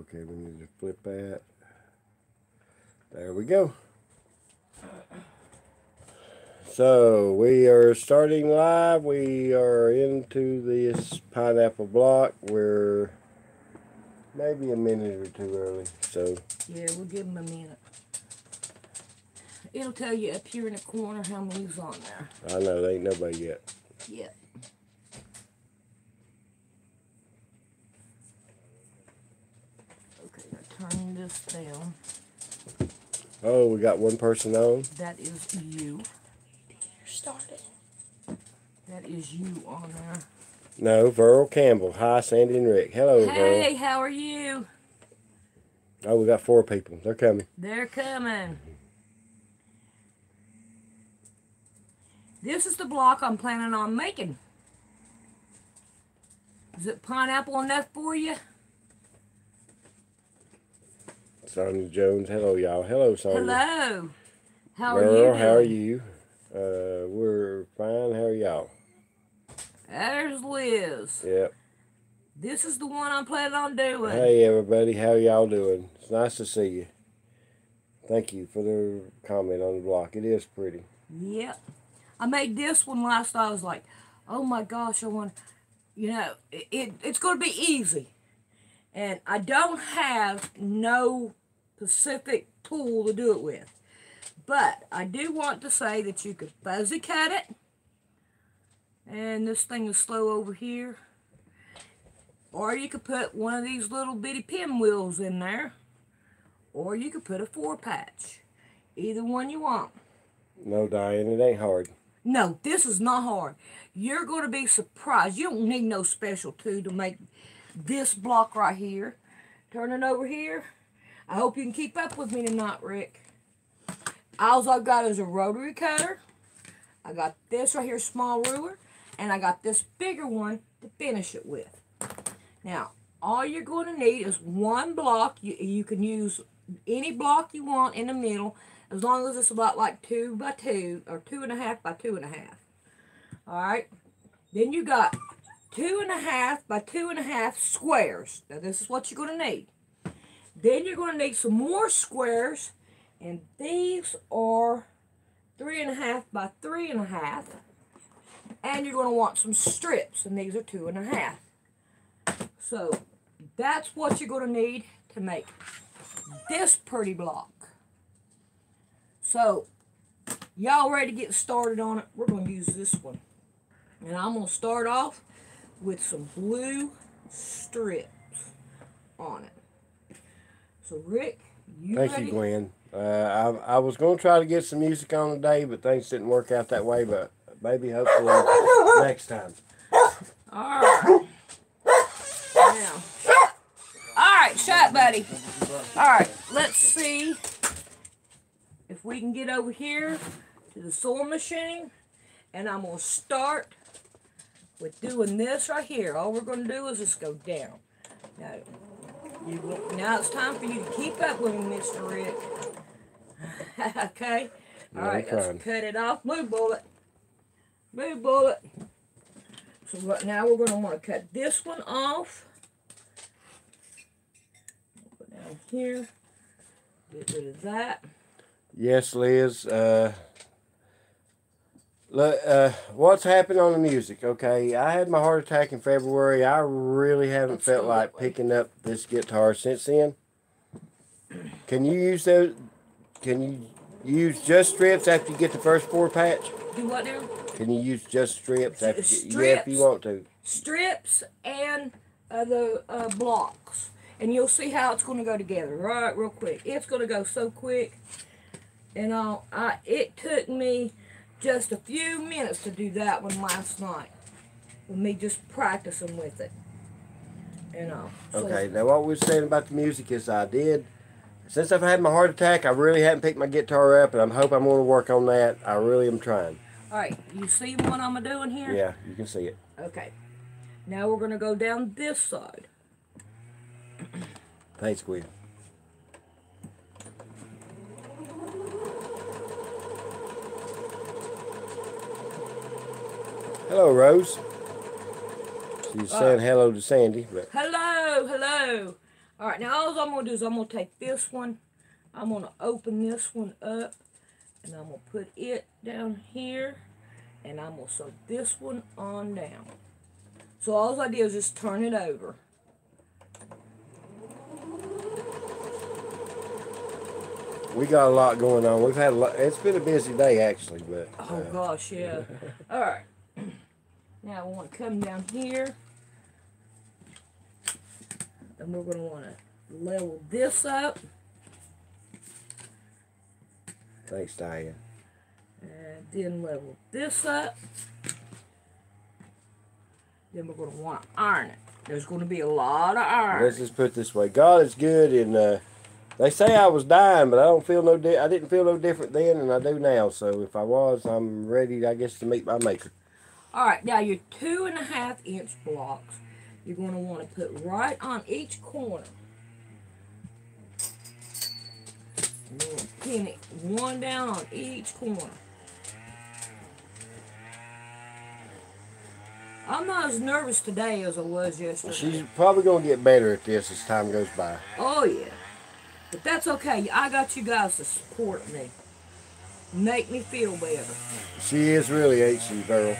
Okay, we need to flip that. There we go. So we are starting live. We are into this pineapple block. We're maybe a minute or two early. So yeah, we'll give them a minute. It'll tell you up here in the corner how many's on there. I know there ain't nobody yet. Yep. Okay, now turn this down. Oh, we got one person on. That is you. Started. That is you on there. No, Verl Campbell. Hi, Sandy and Rick. Hello, Verl. Hey, how are you? Oh, we got 4 people. They're coming. They're coming. This is the block I'm planning on making. Is it pineapple enough for you? Sonia Jones. Hello, y'all. Hello, Sonia. Hello. How are Verl, you doing? how are you? We're fine. How are y'all? There's Liz. Yep. This is the one I'm planning on doing. Hey, everybody. How y'all doing? It's nice to see you. Thank you for the comment on the block. It is pretty. Yep. I made this one last night. I was like, oh my gosh, I want, you know, it's going to be easy. And I don't have no specific tool to do it with. But I do want to say that you could fuzzy cut it. And this thing is slow over here. Or you could put one of these little bitty pinwheels in there. Or you could put a 4-patch. Either one you want. No, Diane, it ain't hard. No, this is not hard. You're going to be surprised. You don't need no special tool to make this block right here. Turn it over here. I hope you can keep up with me tonight, Rick. All I've got is a rotary cutter. I got this right here, small ruler. And I got this bigger one to finish it with. Now, all you're going to need is one block. You can use any block you want in the middle, as long as it's about like 2 by 2 or 2.5 by 2.5. Alright? Then you got 2.5 by 2.5 squares. Now this is what you're going to need. Then you're going to need some more squares. And these are 3.5 by 3.5. And you're going to want some strips. And these are 2.5. So that's what you're going to need to make this pretty block. So, y'all ready to get started on it? We're going to use this one. And I'm going to start off with some blue strips on it. So, Rick, you ready? Thank you, Gwen. I was going to try to get some music on today, but things didn't work out that way. But maybe, hopefully, next time. All right. Now. All right, shut, buddy. All right, let's see if we can get over here to the sewing machine. And I'm going to start with doing this right here. All we're going to do is just go down. Now it's time for you to keep up with me, Mr. Rick. Okay? All right, let's cut it off. Move, bullet. Move, bullet. So now we're going to want to cut this one off. Put down here. Get rid of that. Yes, Liz. What's happened on the music? Okay, I had my heart attack in February. I really haven't felt like picking up this guitar since then. Can you use those? Can you use just strips after you get the first 4-patch? Do what now? Can you use just strips after? Strips. Yeah, if you want to. Strips and the blocks, and you'll see how it's going to go together. Right, real quick. It's going to go so quick. And it took me just a few minutes to do that one last night, with me just practicing with it. Okay, now what we were saying about the music is since I've had my heart attack, I really haven't picked my guitar up, and I hope I'm going to work on that. I really am trying. All right, you see what I'm doing here? Yeah, you can see it. Okay, now we're going to go down this side. Thanks, Gwen. Hello, Rose. She's saying hello to Sandy. But Hello, hello. Alright, now all I'm going to do is I'm going to take this one. I'm going to open this one up. And I'm going to put it down here. And I'm going to sew this one on down. So all I do is just turn it over. We got a lot going on. We've had a lot. It's been a busy day actually, but. Oh gosh, yeah. All right. Now we want to come down here, and we're going to want to level this up. Thanks, Diane. And then level this up. Then we're going to want to iron it. There's going to be a lot of iron. Let's just put it this way. God is good, and they say I was dying, but I don't feel I didn't feel no different then than I do now. So if I was, I'm ready, I guess, to meet my maker. All right, now your 2.5 inch blocks, you're going to want to put right on each corner. And you're going to pin it one down on each corner. I'm not as nervous today as I was yesterday. She's probably going to get better at this as time goes by. Oh, yeah. But that's okay. I got you guys to support me. Make me feel better. She is really, ain't she, Beryl?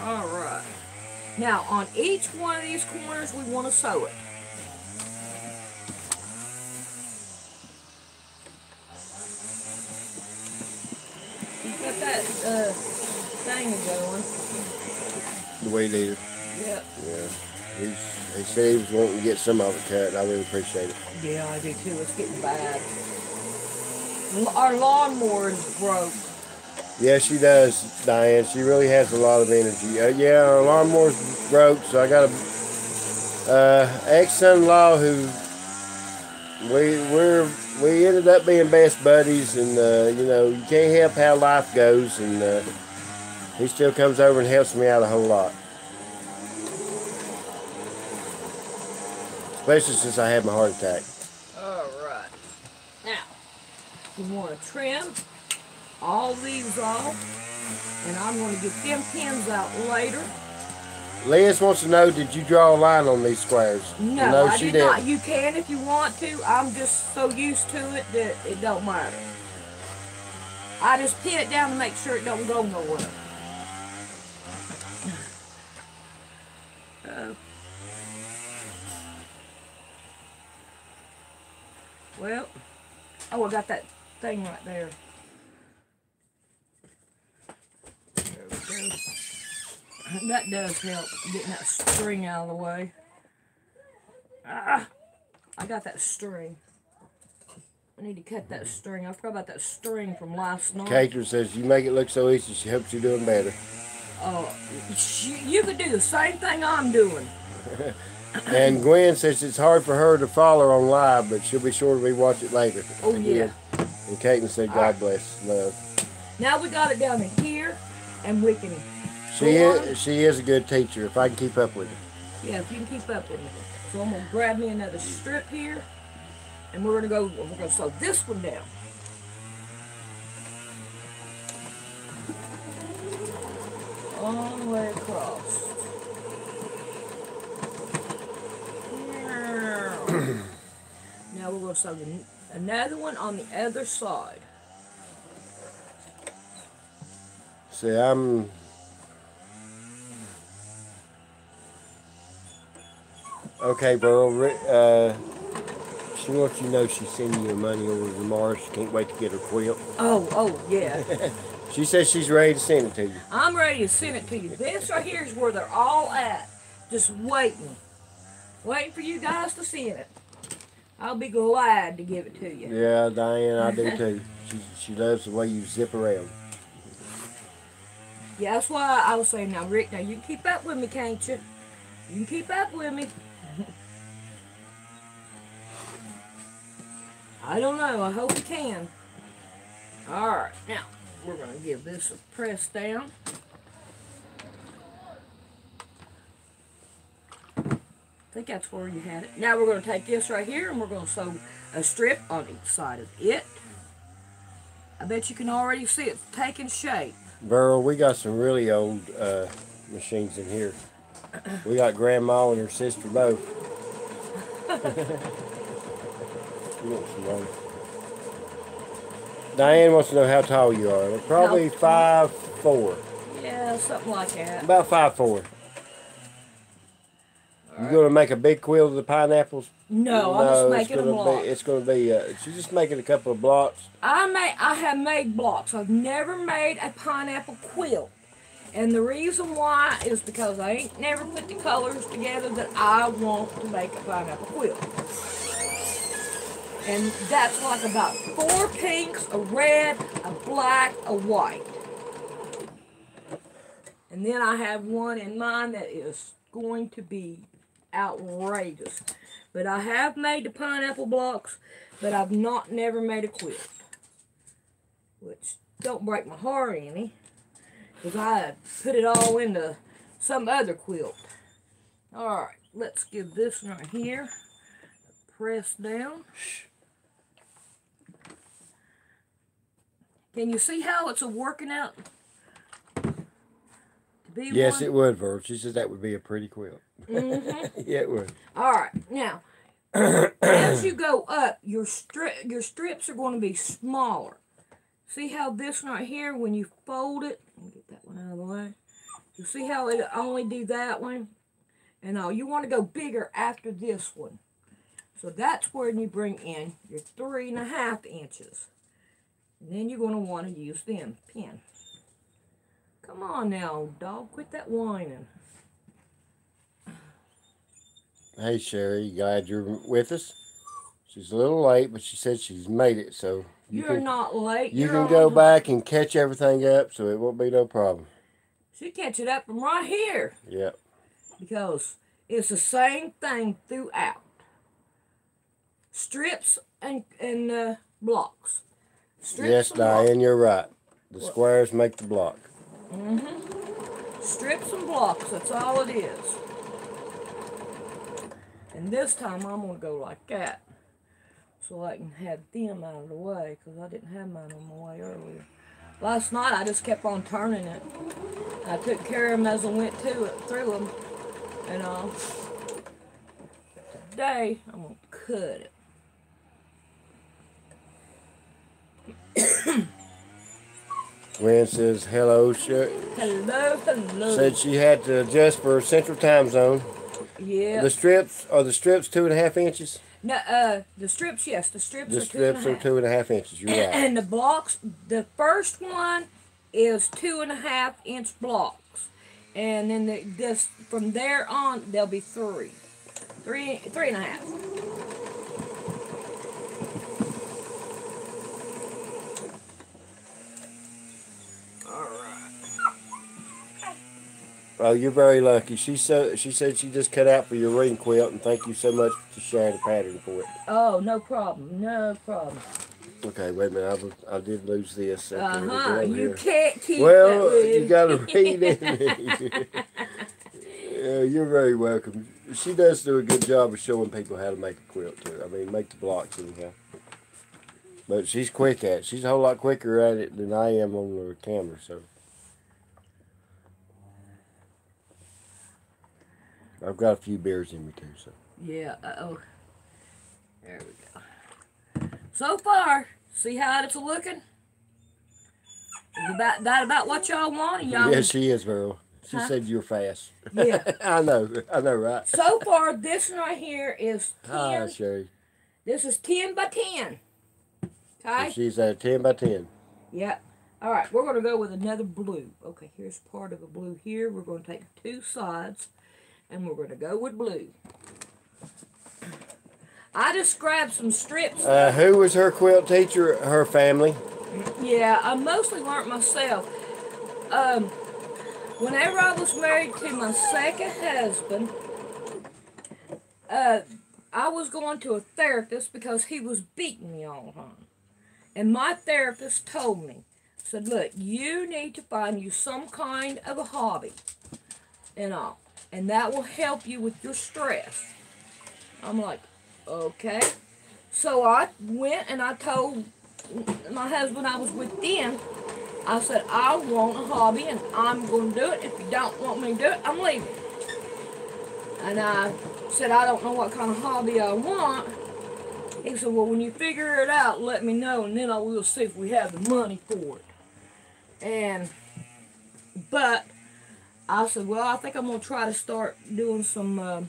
All right. Now, on each one of these corners, we want to sew it. You got that thing going. The way needed. Yep. Yeah. He said he was wanting to get some of it cut, and I really appreciate it. Yeah, I do too. It's getting bad. Our lawnmower is broke. Yeah, she does, Diane. She really has a lot of energy. Yeah, our lawnmower's broke, so I got a ex-son-in-law who we ended up being best buddies, and you know, you can't help how life goes, and he still comes over and helps me out a whole lot. Especially since I had my heart attack. Alright. Now, we want to trim all these off. And I'm going to get them pins out later. Liz wants to know, did you draw a line on these squares? No, I did not. You can if you want to. I'm just so used to it that it don't matter. I just pin it down to make sure it don't go nowhere. Well, oh, I got that thing right there. There we go. That does help getting that string out of the way. Ah, I got that string. I need to cut that string. I forgot about that string from last night. Catherine says, you make it look so easy, she hopes you're doing better. Oh, you could do the same thing I'm doing. And Gwen says it's hard for her to follow on live, but she'll be sure to rewatch it later. Oh, yeah. And Caitlin said, God bless, love. Now we got it down in here, and we can... She is a good teacher, if I can keep up with her. Yeah, if you can keep up with me. So I'm going to grab me another strip here, and we're going to sew this one down. All the way across. Now we're going to sew another one on the other side. See, okay, bro. She wants you to know she's sending you money over to Mars. She can't wait to get her quilt. Oh, yeah. She says she's ready to send it to you. I'm ready to send it to you. This right here is where they're all at. Just waiting. Waiting for you guys to send it. I'll be glad to give it to you. Yeah, Diane, I do too. She loves the way you zip around. Yeah, that's why I was saying, now, Rick, now you can keep up with me, can't you? You can keep up with me. I don't know. I hope you can. Alright, now, we're going to give this a press down. I think that's where you had it. Now we're going to take this right here and we're going to sew a strip on each side of it. I bet you can already see it taking shape. Burl, we got some really old machines in here. We got Grandma and her sister both. You want some water? Diane wants to know how tall you are. Probably 5'4". Yeah, something like that. About 5'4". You gonna make a big quilt of the pineapples? No, I'm just making a block. It's gonna be. She's just making a couple of blocks. I have made blocks. I've never made a pineapple quilt. And the reason why is because I ain't never put the colors together that I want to make a pineapple quilt. And that's like about 4 pinks, a red, a black, a white. And then I have one in mind that is going to be outrageous. But I have made the pineapple blocks, but I've never made a quilt. Which don't break my heart any. Because I put it all into some other quilt. Alright, let's give this one right here a press down. Can you see how it's working out? Yes, it would, Virl. She said that would be a pretty quilt. Mm-hmm. Yeah, it would. Alright, now, as you go up, your strips are going to be smaller. See how this one right here, when you fold it, let me get that one out of the way. You see how it only do that one? And you want to go bigger after this one. So that's where you bring in your 3.5 inches. And then you're going to want to use them pin. Come on now, dog, quit that whining. Hey, Sherry, glad you're with us. She's a little late, but she said she's made it, so... You're not late. You can go back and catch everything up, so it won't be no problem. She catch it up from right here. Yep. Because it's the same thing throughout. Strips and blocks. Strips yes, Diane, you're right. The squares make the block. Mm-hmm. Strips and blocks, that's all it is. And this time I'm going to go like that. So I can have them out of the way, because I didn't have mine on my way earlier. Last night I just kept on turning it. I took care of them as I went through them. And today I'm going to cut it. Gwen says, hello, Hello, hello. Said she had to adjust for Central Time Zone. Yeah. The strips, are the strips 2.5 inches? No, the strips, yes, the strips are 2.5. The strips are 2.5 inches, you're right. And the blocks, the first one is 2.5 inch blocks. And then this, from there on, there'll be 3.5. Oh, you're very lucky. She said she just cut out for your ring quilt, and thank you so much for sharing the pattern for it. Oh, no problem. No problem. Okay, wait a minute. I did lose this. Okay, you can't keep well, that you got to read it. You're very welcome. She does do a good job of showing people how to make a quilt, too. I mean, make the blocks anyhow. But she's quick at it. She's a whole lot quicker at it than I am on the camera, so. I've got a few beers in me too, so. Yeah, uh-oh. There we go. So far, see how it's looking? Is that about what y'all want? Yes, she is, Virl. She said you're fast. Yeah. I know, right? So far, this one right here is 10. Hi, Sherry. This is 10 by 10. Okay? So she's at 10 by 10. Yep. All right, we're going to go with another blue. Okay, here's part of a blue here. We're going to take 2 sides. And we're going to go with blue. I just grabbed some strips. Who was her quilt teacher? Her family? Yeah, I mostly learned myself. Whenever I was married to my second husband, I was going to a therapist because he was beating me all the time. And my therapist told me, said, look, you need to find you some kind of a hobby and all. And that will help you with your stress. I'm like, okay. So I went and I told my husband I was with then, I said, I want a hobby and I'm going to do it. If you don't want me to do it, I'm leaving. And I said, I don't know what kind of hobby I want. He said, well, when you figure it out, let me know, and then I will see if we have the money for it. But I said, well, I think I'm going to try to start doing some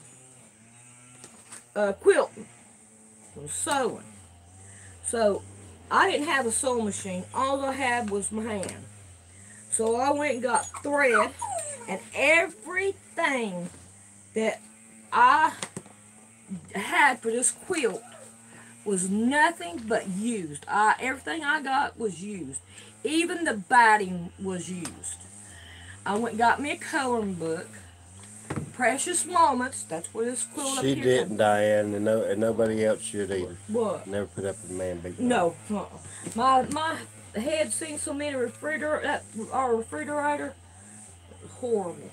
quilting, some sewing. So I didn't have a sewing machine. All I had was my hand. So I went and got thread, and everything that I had for this quilt was nothing but used. Everything I got was used. Even the batting was used. I went and got me a coloring book. Precious Moments. That's what this quilt up She here. didn't, Diane, and nobody else should either. What? Never put up with a man big. No. My head seen so many our refrigerator. Horrible.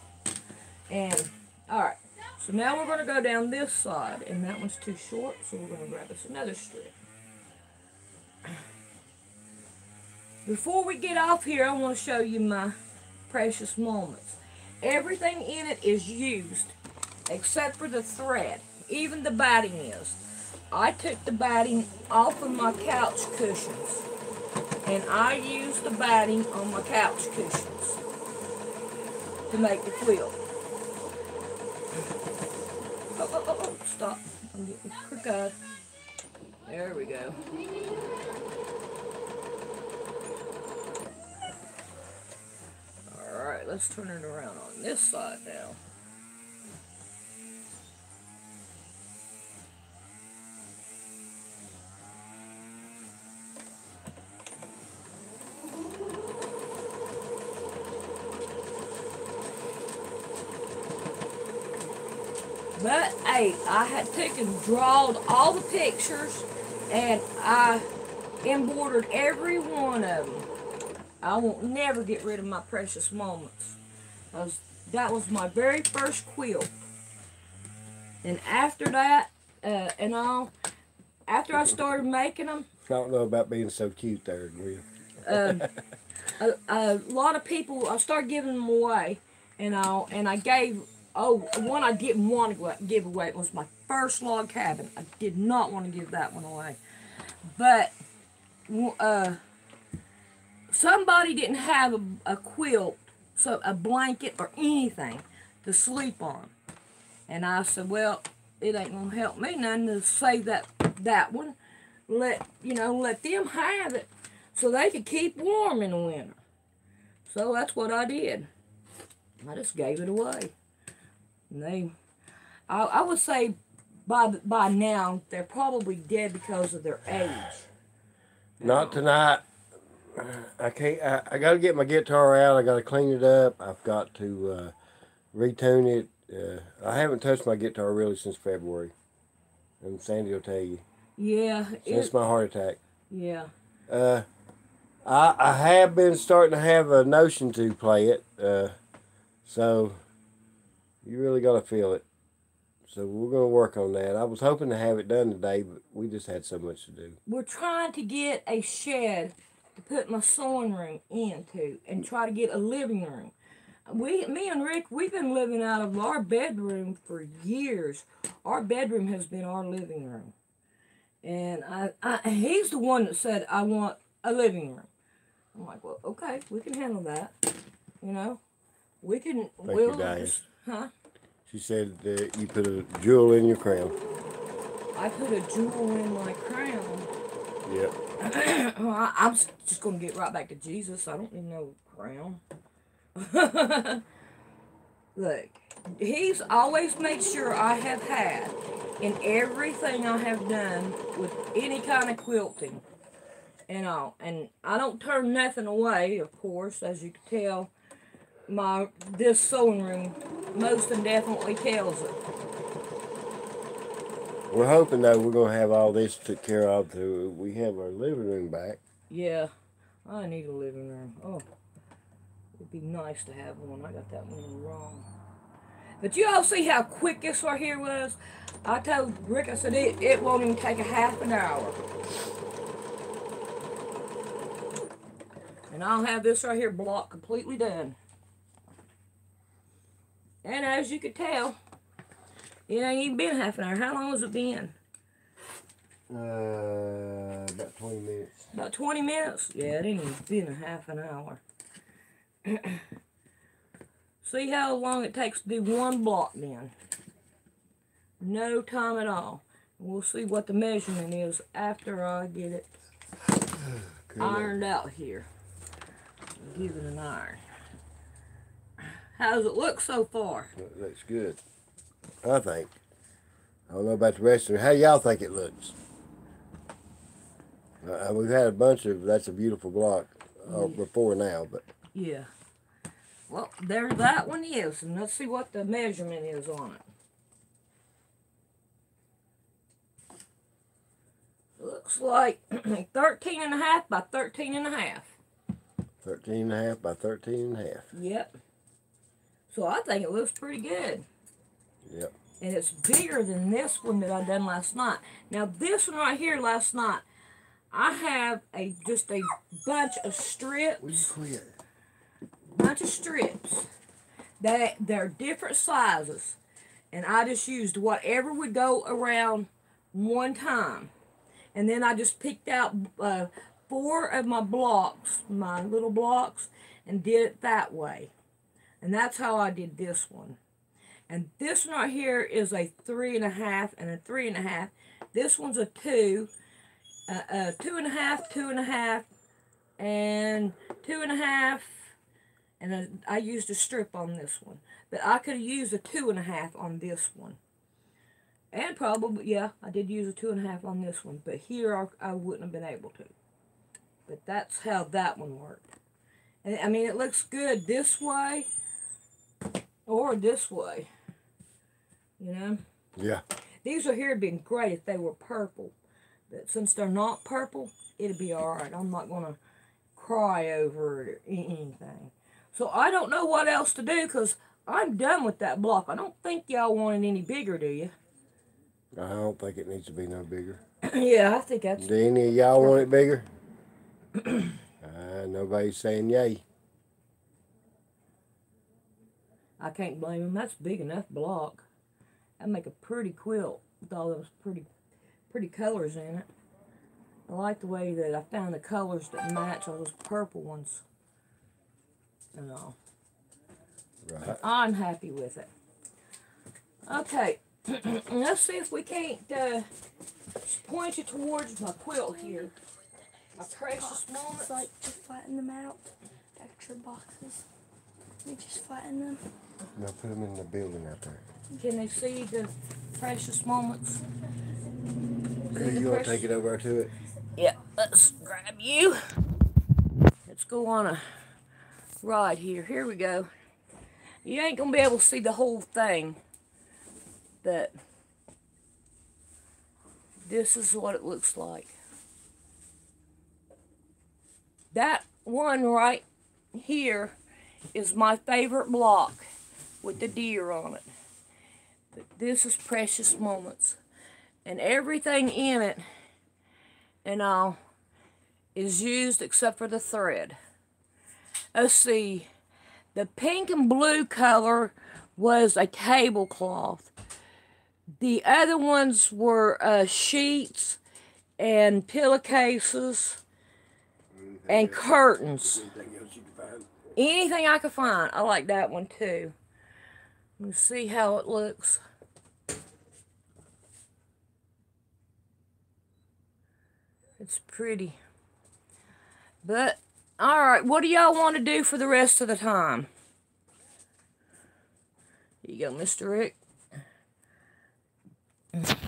And alright. So now we're going to go down this side, and that one's too short, so we're going to grab us another strip. Before we get off here, I want to show you my Precious Moments. Everything in it is used, except for the thread. Even the batting is. I took the batting off of my couch cushions, and I used the batting on my couch cushions to make the quilt. Oh, stop. I'm getting crooked. There we go. Alright, let's turn it around on this side now. But, hey, I had drawed all the pictures, and I embroidered every one of them. I won't never get rid of my Precious Moments. That was my very first quilt. And after that, after I started making them, I don't know about being so cute there, Will. a lot of people, I started giving them away, and I gave. Oh, one I didn't want to give away. It was my first log cabin. I did not want to give that one away. But somebody didn't have a quilt, so a blanket or anything to sleep on. And I said, well, it ain't gonna help me none to save that one. Let them have it so they could keep warm in the winter. So that's what I did. I just gave it away. And I would say by now they're probably dead because of their age. Not tonight. I can't. I got to get my guitar out. I got to clean it up. I've got to retune it. I haven't touched my guitar really since February, and Sandy will tell you. Yeah. Since my heart attack. Yeah. I have been starting to have a notion to play it. So you really got to feel it. So we're going to work on that. I was hoping to have it done today, but we just had so much to do. We're trying to get a shed to put my sewing room into and try to get a living room. Me and Rick, we've been living out of our bedroom for years. Our bedroom has been our living room. And he's the one that said, I want a living room. I'm like, well, okay, we can handle that. You know, we can. Thank you, Diane. Huh? She said that you put a jewel in your crown. I put a jewel in my crown. Yep. I'm just going to get right back to Jesus. I don't need no crown. Look, he's always made sure I have had in everything I have done with any kind of quilting and all. And I don't turn nothing away, of course, as you can tell. This sewing room most and definitely tells it. We're hoping though we're gonna have all this took care of till we have our living room back. Yeah, I need a living room. Oh, it'd be nice to have one. I got that one wrong. But you all see how quick this right here was? I told Rick, I said it won't even take a half an hour. And I'll have this right here block completely done. And as you can tell, It ain't even been half an hour. How long has it been? About 20 minutes. About 20 minutes? Yeah, it ain't even been a half an hour. See how long it takes to do one block then. No time at all. We'll see what the measurement is after I get it ironed out here. Give it an iron. How does it look so far? It looks good, I think. I don't know about the rest of it. How y'all think it looks? We've had a bunch of that's a beautiful block before now, but yeah. Well, there that one is, and let's see what the measurement is on it. Looks like 13.5 by 13.5. 13.5 by 13.5. Yep. So I think it looks pretty good. Yep. And it's bigger than this one that I done last night. Now this one right here last night, I have just a bunch of strips. Bunch of strips. They're different sizes. And I just used whatever would go around one time. And then I just picked out 4 of my blocks, my little blocks, and did it that way. And that's how I did this one. And this one right here is a 3.5 and a 3.5. This one's a 2, 2.5, 2.5, and 2.5. And I used a strip on this one. But I could have used a 2.5 on this one. And probably, yeah, I did use a 2.5 on this one. But here I wouldn't have been able to. But that's how that one worked. And I mean, it looks good this way or this way. You know? Yeah. These are here would been great if they were purple. But since they're not purple, it'll be alright. I'm not going to cry over it or anything. So I don't know what else to do because I'm done with that block. I don't think y'all want it any bigger, do you? I don't think it needs to be no bigger. Yeah, I think that's... Do any of y'all want it bigger? Nobody's saying yay. I can't blame them. That's a big enough block. That'd make a pretty quilt with all those pretty colors in it. I like the way that I found the colors that match all those purple ones. And all. Right. I'm happy with it. Okay. Let's see if we can't point you towards my quilt here. My precious moments. Like to flatten them out. Extra boxes. We just flatten them. No, put them in the building out there. Can they see the precious moments? Okay, you want to take it over to it? Yeah, let's grab you. Let's go on a ride here. Here we go. You ain't gonna be able to see the whole thing, but this is what it looks like. That one right here is my favorite block with the deer on it. But this is Precious Moments. And everything in it and all is used except for the thread. Let's see. The pink and blue color was a tablecloth. The other ones were sheets and pillowcases and curtains. Anything I could find. I like that one too. Let's see how it looks. It's pretty. But, alright, what do y'all want to do for the rest of the time? Here you go, Mr. Rick. What would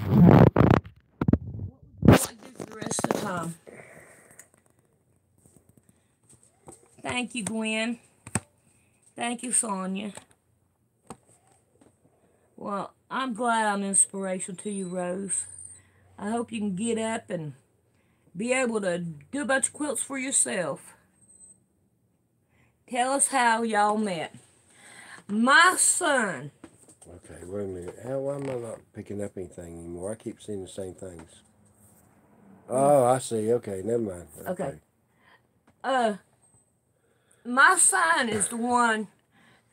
you like to do for the rest of the time? Thank you, Gwen. Thank you, Sonia. Well, I'm glad I'm inspiration to you, Rose. I hope you can get up and be able to do a bunch of quilts for yourself. Tell us how y'all met. My son. Okay, wait a minute. Why am I not picking up anything anymore? I keep seeing the same things. Oh, I see. Okay, never mind. Okay. My son is the one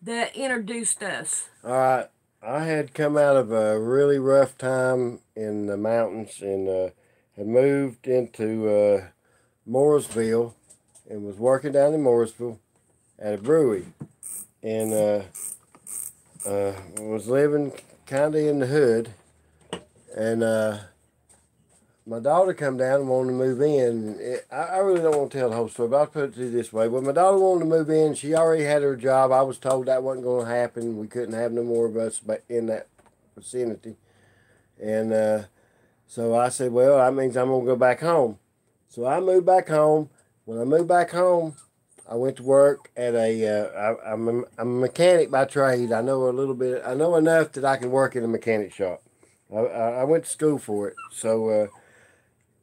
that introduced us. All right. I had come out of a really rough time in the mountains and had moved into Mooresville and was working down in Mooresville at a brewery and was living kind of in the hood. And my daughter come down and wanted to move in. I really don't want to tell the whole story, but I'll put it to you this way. When my daughter wanted to move in, she already had her job. I was told that wasn't going to happen. We couldn't have no more of us in that vicinity. And so I said, well, that means I'm going to go back home. So I moved back home. When I moved back home, I went to work at I'm a mechanic by trade. I know a little bit. I know enough that I can work in a mechanic shop. I went to school for it. So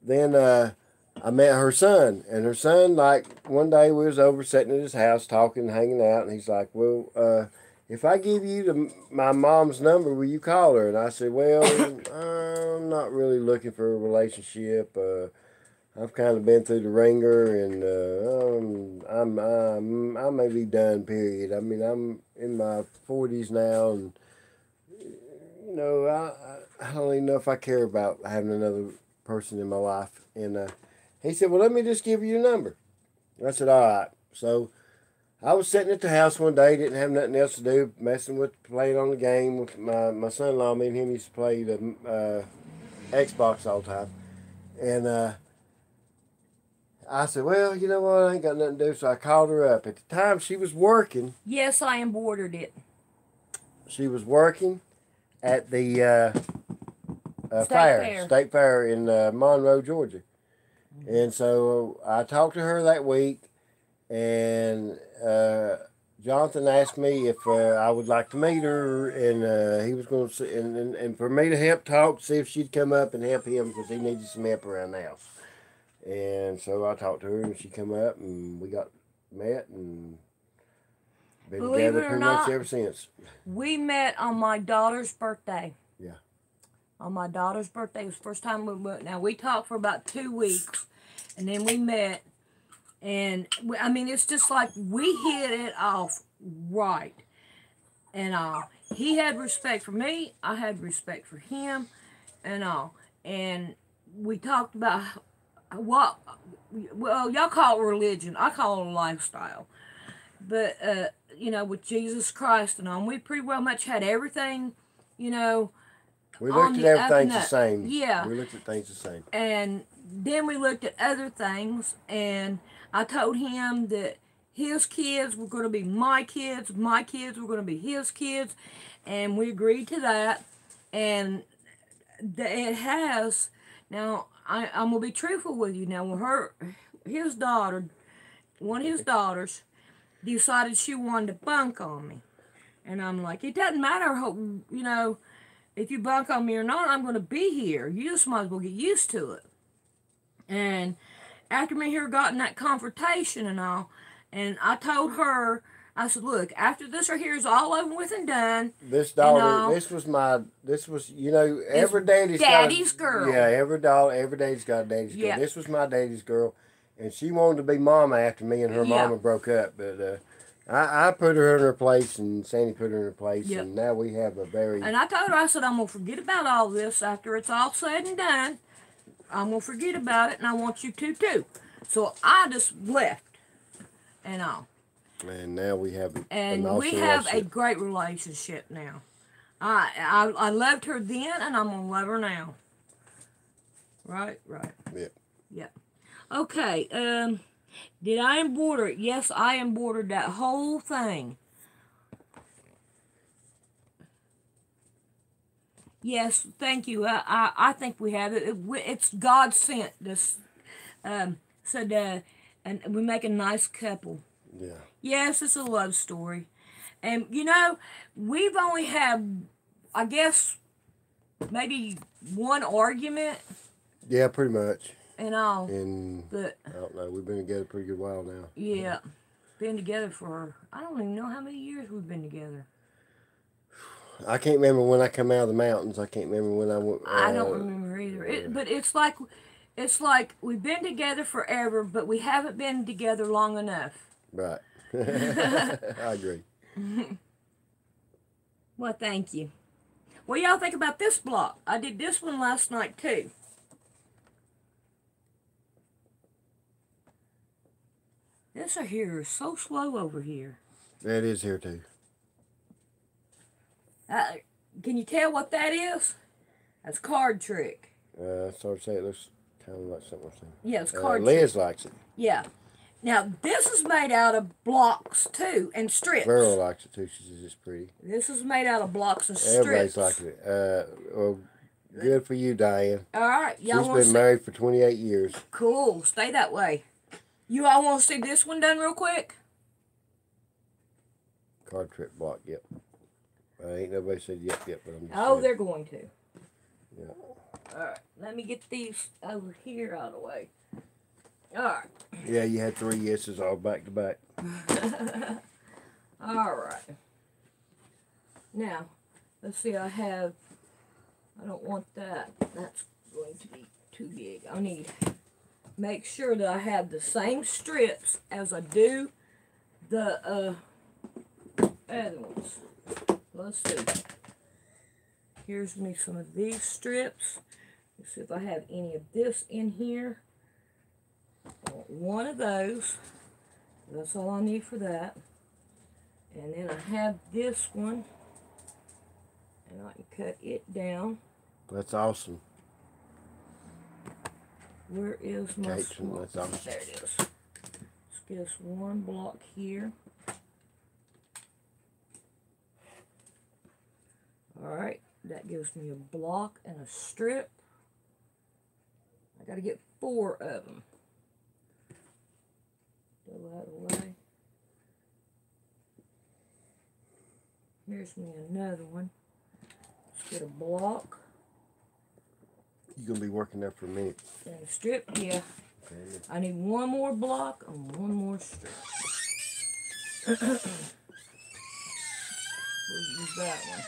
then I met her son. And her son, like, one day we was over sitting at his house talking, hanging out. And he's like, well, if I give you my mom's number, will you call her? And I said, well, I'm not really looking for a relationship. I've kind of been through the ringer, and I may be done. Period. I mean, I'm in my 40s now, and you know, I don't even know if I care about having another person in my life. And he said, well, let me just give you your number. I said, all right. So I was sitting at the house one day, didn't have nothing else to do, playing on the game with my son-in-law. Me and him used to play the Xbox all the time, and I said, well, you know what, I ain't got nothing to do, so I called her up. At the time, she was working. Yes, I embroidered it. She was working at the State Fair in Monroe, Georgia. And so I talked to her that week, and Jonathan asked me if I would like to meet her, and he was going to, and for me to help talk, see if she'd come up and help him because he needed some help around the house. And so I talked to her, and she come up, and we got met, and been together pretty much ever since. We met on my daughter's birthday. Yeah. On my daughter's birthday. It was the first time we met. Now, we talked for about 2 weeks, and then we met. And, I mean, it's just like we hit it off right. And he had respect for me. I had respect for him and all. And we talked about well, y'all call it religion. I call it a lifestyle. But, you know, with Jesus Christ and all, we pretty well much had everything, you know. We looked at everything the same. Yeah. We looked at things the same. And then we looked at other things, and I told him that his kids were going to be my kids were going to be his kids, and we agreed to that. And it has, now, I'm going to be truthful with you. Now, when his daughter, one of his daughters, decided she wanted to bunk on me. And I'm like, it doesn't matter, you know, if you bunk on me or not, I'm going to be here. You just might as well get used to it. And after me here got in that confrontation and all, and I told her, I said, look, after this right here is all over with and done. This daughter, this was, you know, every daddy's girl. Yeah, every daddy's got a daddy's girl. This was my daddy's girl, and she wanted to be mama after me and her mama broke up. But I put her in her place, and Sandy put her in her place, and now we have a very... And I told her, I said, I'm going to forget about all this after it's all said and done. I'm going to forget about it, and I want you to, too. So I just left and all. And now we have a great relationship now. I loved her then, and I'm gonna love her now. Right. Yeah. Yeah. Okay. Did I embroider it? Yes, I embroidered that whole thing. Yes, thank you. I think we have it. It's God sent this. And we make a nice couple. Yeah. Yes, it's a love story. And, you know, we've only had, I guess, maybe one argument. Yeah, pretty much. And all. But I don't know. We've been together a pretty good while now. Yeah. Been together for, I don't even know how many years we've been together. I can't remember when I come out of the mountains. I can't remember when I went. I don't remember either. But it's like we've been together forever, but we haven't been together long enough. Right. I agree. Well, thank you. What do y'all think about this block? I did this one last night too. This right here is so slow over here. That is here too. Can you tell what that is? That's card trick. I started to say it looks kind of like something I've seen. Yeah, it's card Liz trick. likes it. Yeah. Now, this is made out of blocks, too, and strips. Beryl likes it, too. She says it's pretty. This is made out of blocks and strips. Everybody's liking it. Well, good for you, Diane. All right. She's been married for 28 years. Cool. Stay that way. You all want to see this one done real quick? Card trick block, yep. Ain't nobody said yep, but I'm just Oh, saying. they're going to. Yeah. All right. Let me get these over here out of the way. All right. Yeah, you had 3 yeses all back to back. All right. Now, let's see. I don't want that. That's going to be too big. I need make sure that I have the same strips as I do the other ones. Let's see. Here's me some of these strips. Let's see if I have any of this in here. I want one of those. That's all I need for that. And then I have this one. And I can cut it down. That's awesome. Where is my That's awesome. There it is. Let's get us one block here. Alright, that gives me a block and a strip. I gotta get 4 of them. Throw that away. Here's me another one. Let's get a block. You're going to be working there for a minute. And a strip, yeah. Okay. I need one more block and one more strip. We'll use that one.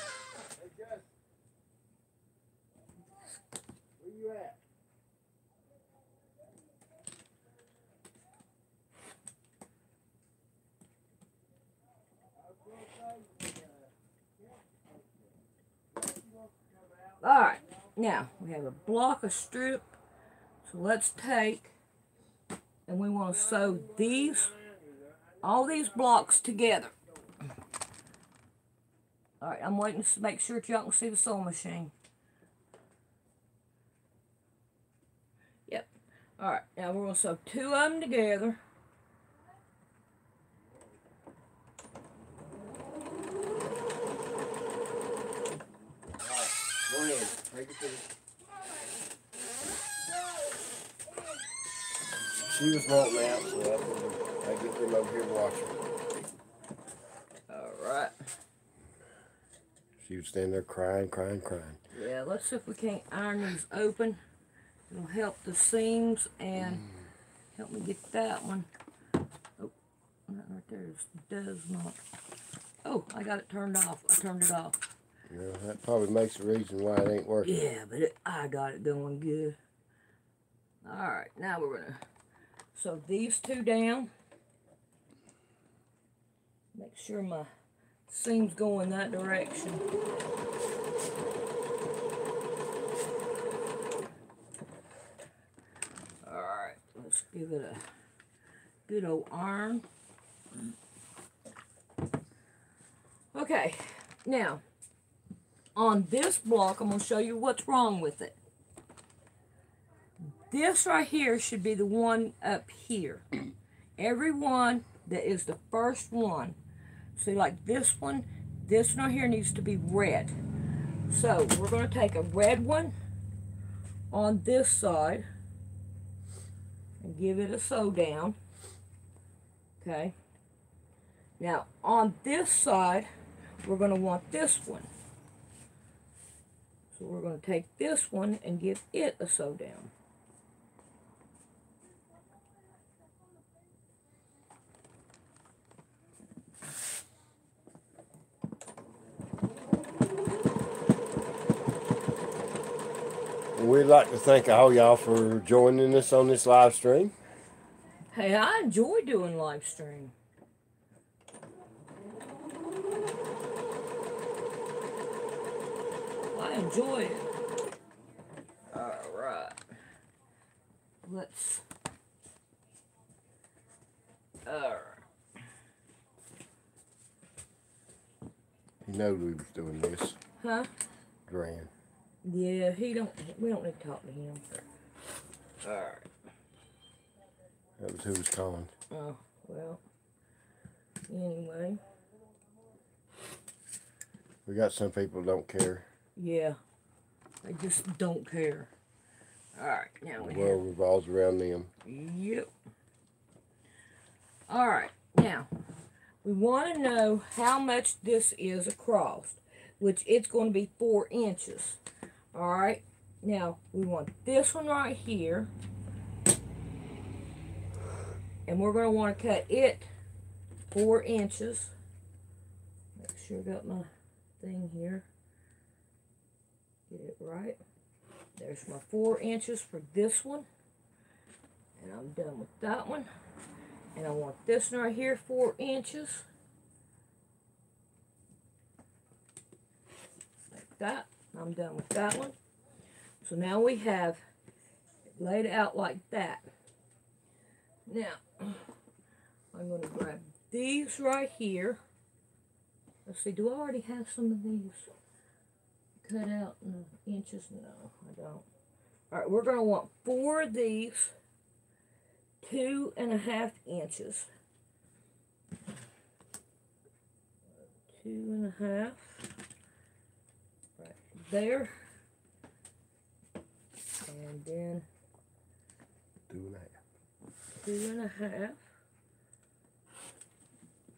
Hey, Gus. Where you at? Alright, now we have a block of strip. So let's take, and we want to sew all these blocks together. Alright, I'm waiting to make sure that y'all can see the sewing machine. Yep. Alright, now we're going to sew 2 of them together. Go ahead. Take it to the... She was wanting out, so I get them over here to watch her. Alright. She was standing there crying. Yeah, let's see if we can't iron these open. It'll help the seams and help me get that one. Oh, that right there does not. Oh, I got it turned off. I turned it off. Yeah, that probably makes the reason why it ain't working. Yeah, but I got it going good. Alright, now we're going to sew these 2 down. Make sure my seams go in that direction. Alright, let's give it a good old iron. Okay, now, on this block, I'm going to show you what's wrong with it. This right here should be the one up here. Every one that is the first one. See, like this one right here needs to be red. So, we're going to take a red one on this side and give it a sew down. Okay. Now, on this side, we're going to want this one. So we're going to take this one and give it a sew down. We'd like to thank all y'all for joining us on this live stream. Hey, I enjoy doing live stream. I enjoy it. Alright. Let's... Alright. He knows we was doing this. Huh? Duran. Yeah, we don't need to talk to him. Alright. That was who was calling. Oh, well. Anyway. We got some people don't care. Yeah. They just don't care. Alright, now we The world revolves around them. Yep. Alright, now we want to know how much this is across, which it's going to be 4 inches. Alright, now we want this one right here, and we're going to want to cut it 4 inches. Make sure I got my thing here. Get it right. There's my 4 inches for this one. And I'm done with that one. And I want this one right here 4 inches. Like that. I'm done with that one. So now we have it laid out like that. Now, I'm going to grab these right here. Let's see, do I already have some of these cut out in inches? No, I don't. Alright, we're going to want 4 of these 2.5 inches. 2.5. Right there. And then 2.5. 2.5.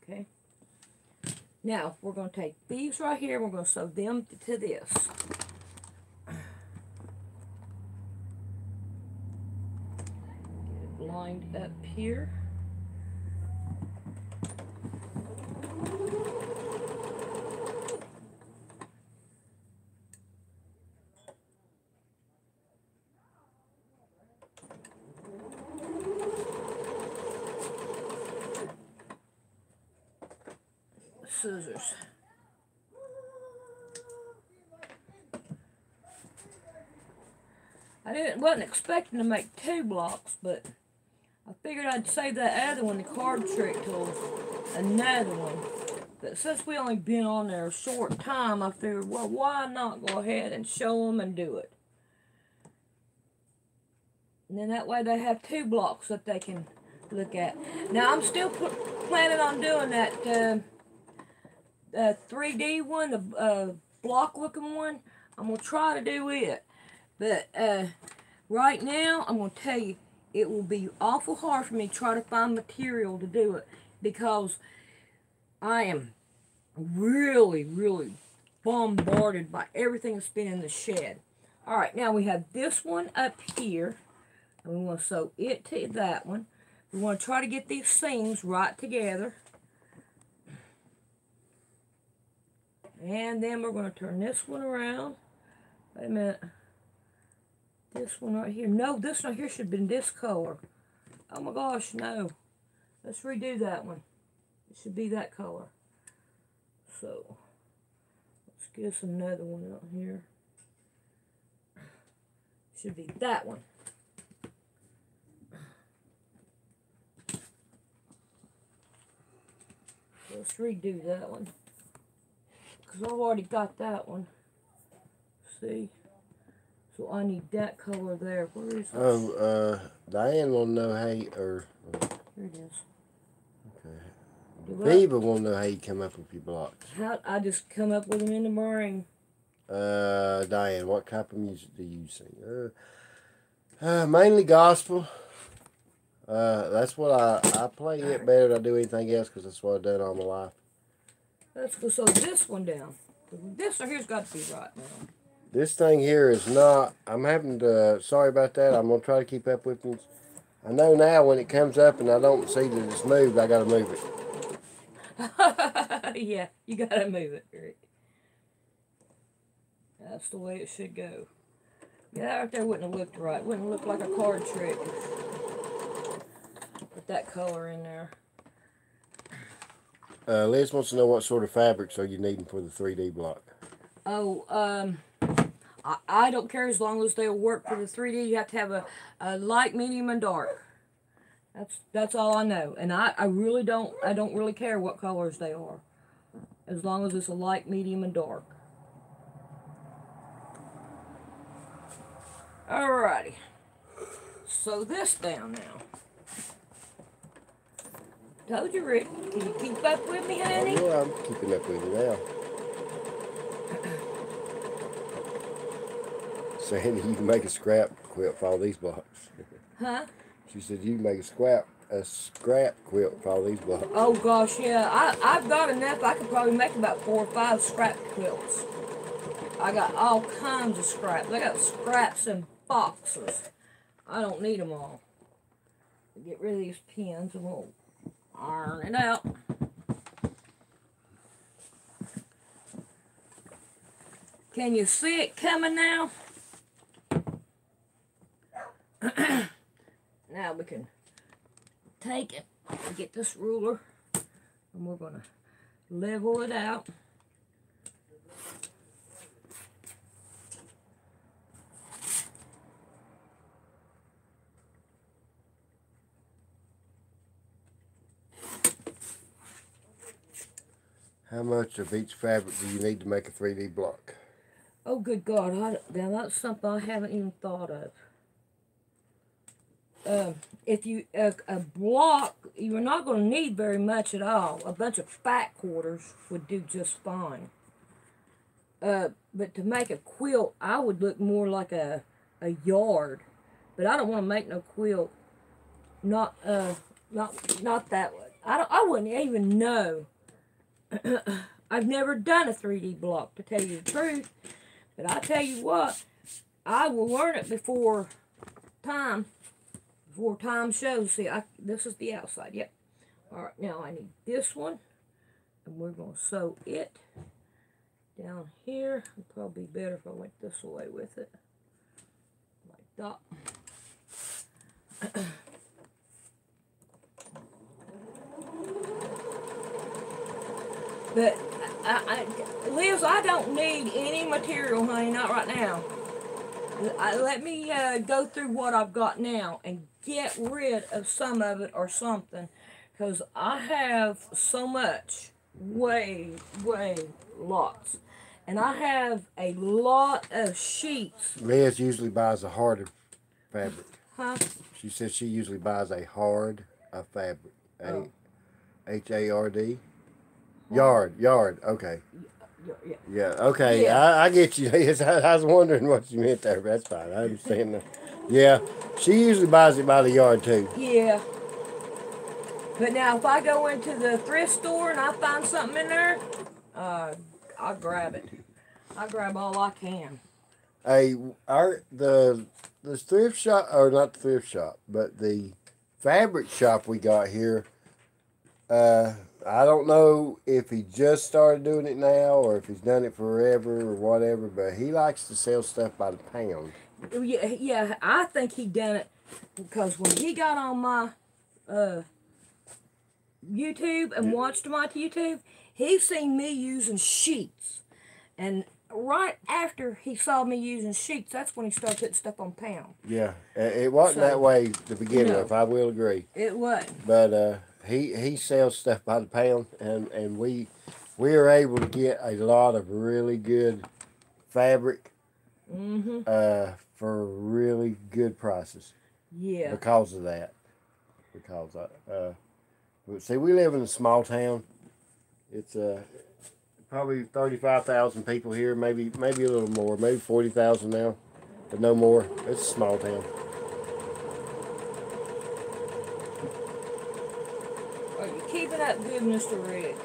Okay. Now, we're going to take these right here, and we're going to sew them to this. Get it lined up here. Scissors. Wasn't expecting to make 2 blocks, but I figured I'd save that other one, the card trick tool, another one. But since we only been on there a short time, I figured, well, why not go ahead and show them and do it? And then that way they have 2 blocks that they can look at. Now I'm still planning on doing that 3D one, the block looking one. I'm going to try to do it. But right now, I'm going to tell you, it will be awful hard for me to try to find material to do it. Because I am really, really bombarded by everything that's been in the shed. Alright, now we have this one up here. And we want to sew it to that one. We want to try to get these seams right together. And then we're going to turn this one around. Wait a minute. This one right here. No, this one right here should have been this color. Oh my gosh, no. Let's redo that one. It should be that color. So, let's get us another one out here. Should be that one. Let's redo that one. Because I've already got that one. See? So I need that color there. Where is it? Oh, Diane will know how you, Here it is. okay. Viva will know how you come up with your blocks. How I just come up with them in the brain. Diane, what type of music do you sing? Mainly gospel. That's what I play it better than I do anything else because that's what I've done all my life. Let's go sew this one down. This right here's got to be right now. This thing here is not, I'm having to, sorry about that, I'm going to try to keep up with things. I know now when it comes up and I don't see that it's moved, I got to move it. Yeah, you got to move it, Rick. That's the way it should go. Yeah, that right there wouldn't have looked right. Wouldn't look like a card trick. Put that color in there. Liz wants to know what sort of fabrics are you needing for the 3D block. Oh, I don't care as long as they'll work for the 3D. You have to have a light, medium, and dark. That's all I know. And I really don't really care what colors they are. As long as it's a light, medium, and dark. Alrighty. Sew this down now. Told you, Rick. Can you keep up with me, honey? Yeah, I'm keeping up with you now. Sandy, you can make a scrap quilt for all these blocks. Huh? She said you can make a scrap quilt for all these blocks. Oh gosh, yeah. I've got enough. I could probably make about 4 or 5 scrap quilts. I got all kinds of scraps. I got scraps in boxes. I don't need them all. Get rid of these pins and we'll iron it out. Can you see it coming now? Now we can take it and get this ruler and we're going to level it out. How much of each fabric do you need to make a 3D block? Oh, good God. Now, that's something I haven't even thought of. If you, a block, you're not going to need very much at all. A bunch of back quarters would do just fine. But to make a quilt, I would look more like a yard. But I don't want to make no quilt. Not that way. I wouldn't even know. I've never done a 3D block, to tell you the truth. But I tell you what, I will learn it before time shows. See, this is the outside. Yep. All right, now I need this one, and we're going to sew it down here. It'd probably be better if I went this way with it, like that. But, Liz, I don't need any material, honey, not right now. Let me go through what I've got now and get rid of some of it or something. Because I have so much, way lots. And I have a lot of sheets. Liz usually buys a harder fabric. Huh? She says she usually buys a hard fabric. H-A-R-D? Yard, okay. Yeah, okay, yeah. I get you. I was wondering what you meant there, but that's fine. I understand that. Yeah, she usually buys it by the yard, too. Yeah. But now, if I go into the thrift store and I find something in there, I'll grab it. I'll grab all I can. Hey, the thrift shop, or not the thrift shop, but the fabric shop we got here, I don't know if he just started doing it now or if he's done it forever or whatever, but he likes to sell stuff by the pound. Yeah, I think he done it because when he got on my YouTube and watched my YouTube, he seen me using sheets. And right after he saw me using sheets, that's when he started putting stuff on pound. Yeah, it wasn't that way to begin with, I will agree. It wasn't. But he sells stuff by the pound, and we are able to get a lot of really good fabric for really good prices. Yeah. Because of that. Because see, we live in a small town. It's probably 35,000 people here, maybe a little more, maybe 40,000 now, but no more. It's a small town. Are you keeping up good, Mr. Rick?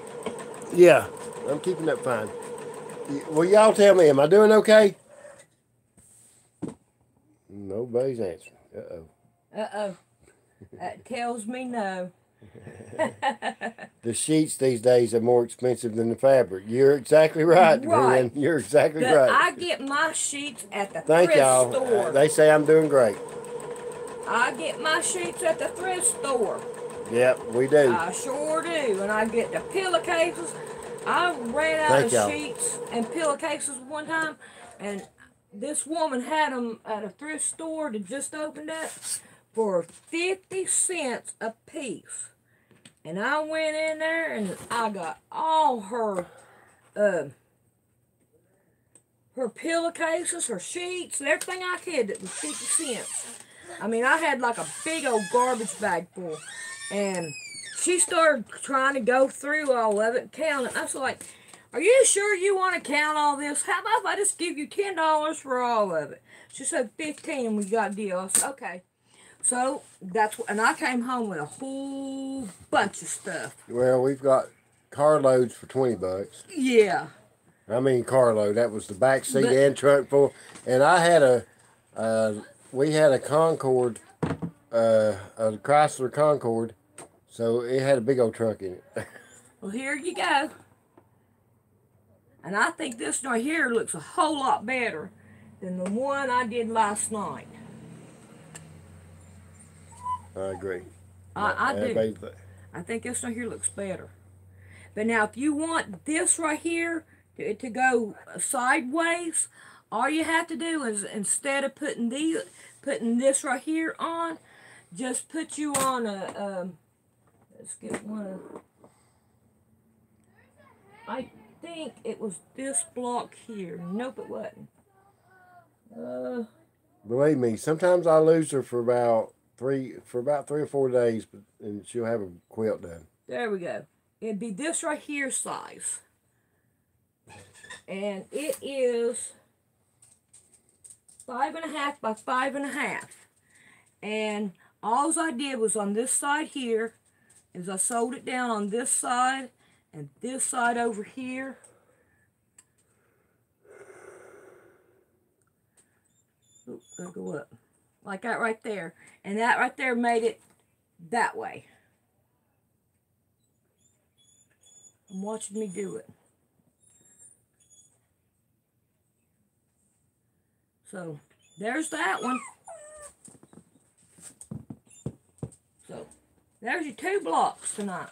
Yeah, I'm keeping up fine. Well, y'all tell me, am I doing okay? Nobody's answering. Uh-oh. That tells me no. The sheets these days are more expensive than the fabric. You're exactly right, Gwen. You're exactly right. I get my sheets at the Thank thrift y'all. store. They say I'm doing great. I get my sheets at the thrift store. Yep, we do. I sure do. And I get the pillowcases. I ran out of sheets and pillowcases one time, and this woman had them at a thrift store that just opened up for 50 cents a piece. And I went in there and I got all her pillowcases, her sheets, and everything I could that was 50 cents. I mean, I had like a big old garbage bag full. And she started trying to go through all of it and count it. I was like, are you sure you want to count all this? How about if I just give you $10 for all of it? She said 15 and we got a deal. I said, okay. So that's what, and I came home with a whole bunch of stuff. Well, we've got carloads for $20. Yeah. I mean carload. That was the back seat But- and trunk full. And I had we had a Concorde, a Chrysler Concorde, so it had a big old trunk in it. Well, here you go. And I think this right here looks a whole lot better than the one I did last night. I agree. I do. Everybody- I think this right here looks better. But now, if you want this right here to go sideways, all you have to do is instead of putting this right here on, just put you on a. Let's get one of. I think it was this block here. Nope, it wasn't. Believe me, sometimes I lose her for about 3 or 4 days, and she'll have a quilt done. There we go. It'd be this right here size. And it is 5.5 by 5.5. And all I did was on this side here, is I sewed it down on this side and this side over here. Oop, gotta go up. Like that right there. And that right there made it that way. I'm watching me do it. So, there's that one. So, there's your 2 blocks tonight.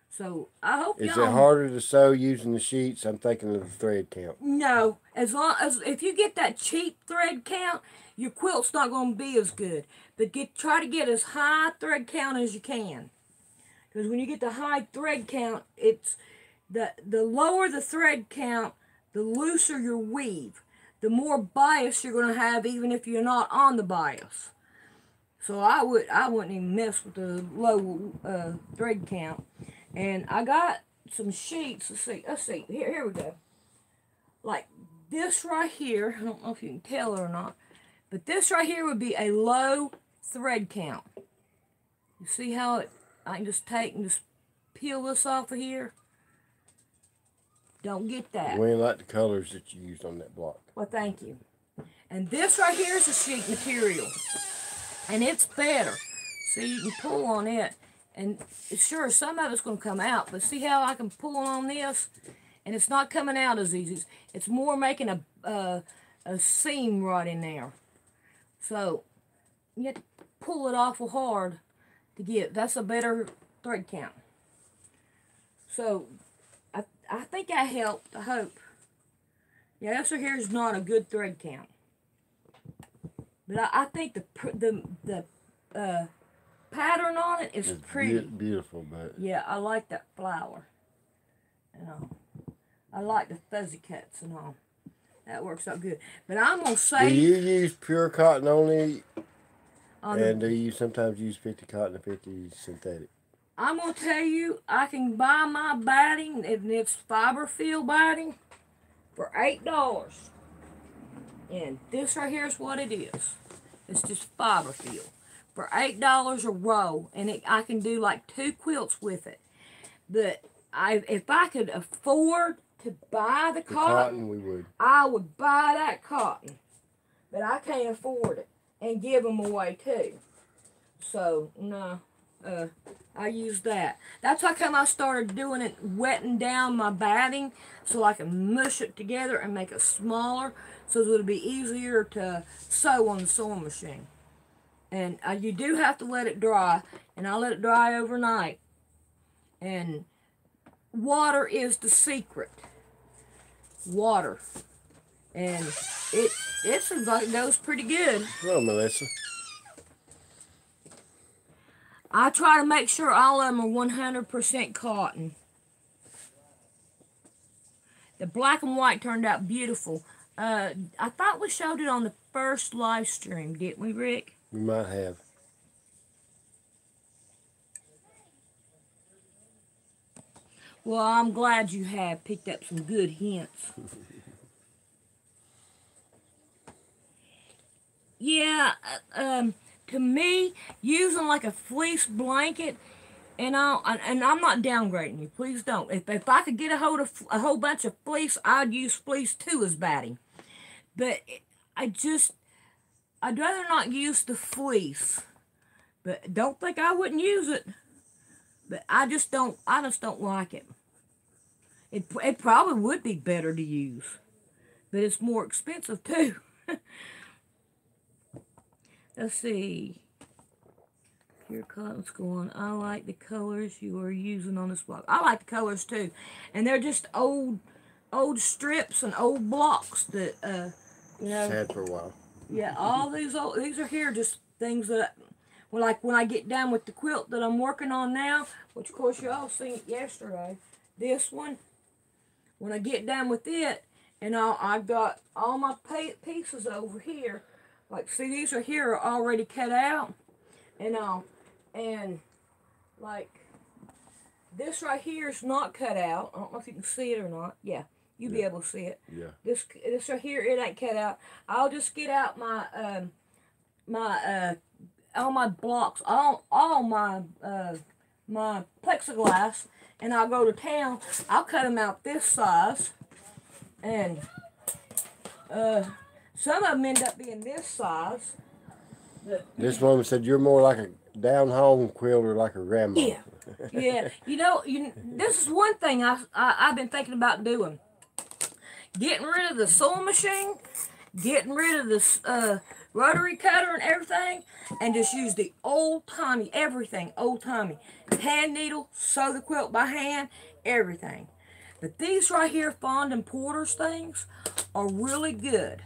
So, I hope Is y'all... it harder to sew using the sheets? I'm thinking of the thread count. No. As long as... If you get that cheap thread count, your quilt's not going to be as good. But try to get as high thread count as you can. Because when you get the high thread count, it's... The lower the thread count, the looser your weave. The more bias you're going to have, even if you're not on the bias. So I wouldn't even mess with the low thread count. And I got some sheets. Let's see. Here we go. Like this right here. I don't know if you can tell it or not. But this right here would be a low thread count. You see how I can just take and just peel this off of here? Don't get that. We ain't like the colors that you used on that block. Well, thank you. And this right here is a sheet material. And it's better. See, you can pull on it. And sure, some of it's going to come out. But see how I can pull on this? And it's not coming out as easy. It's more making a seam right in there. So, you have to pull it awful hard to get. That's a better thread count. So, I think that helped, I hope. Yeah, this right here is not a good thread count. But I think the pattern on it is pretty. Beautiful, but... Yeah, I like that flower. And I like the fuzzy cuts and all. That works out good. But I'm going to say... Do you use pure cotton only? On And do you sometimes use 50 cotton and 50 synthetic? I'm going to tell you, I can buy my batting, and it's fiber field batting, for $8. And this right here is what it is. It's just fiber field. For $8 a roll, and I can do like 2 quilts with it. But if I could afford to buy the cotton, we would. I would buy that cotton. But I can't afford it, and give them away too. So, no. I use that. That's how come I started doing it, wetting down my batting so I can mush it together and make it smaller so it would be easier to sew on the sewing machine. And you do have to let it dry, and I let it dry overnight. And water is the secret. Water. And it seems like it goes pretty good. Hello, Melissa. I try to make sure all of them are 100% cotton. The black and white turned out beautiful. I thought we showed it on the first live stream, didn't we, Rick? We might have. Well, I'm glad you have picked up some good hints. Yeah, to me, using like a fleece blanket, and I'm not downgrading you. Please don't. If I could get a hold of a whole bunch of fleece, I'd use fleece too as batting. But I'd rather not use the fleece. But don't think I wouldn't use it. But I just don't like it. It probably would be better to use. But it's more expensive too. Let's see. Pure cotton's going. I like the colors you are using on this block. I like the colors too. And they're just old strips and old blocks that you know. Had for a while. Yeah, all these are here just things that, well, like when I get done with the quilt that I'm working on now, which of course you all seen it yesterday. This one, when I get done with it, and I've got all my pieces over here. Like, see, these are here are already cut out, and like this right here is not cut out. I don't know if you can see it or not. Yeah, you'll be able to see it. Yeah. This right here, it ain't cut out. I'll just get out my all my blocks, all my my plexiglass, and I'll go to town. I'll cut them out this size, and some of them end up being this size. This woman said you're more like a down-home quilter, like a grandma. Yeah, yeah. This is one thing I've been thinking about doing. Getting rid of the sewing machine, getting rid of this rotary cutter and everything, and just use the old-timey, everything old-timey. Hand needle, sew the quilt by hand, everything. But these right here, Fond and Porter's things, are really good.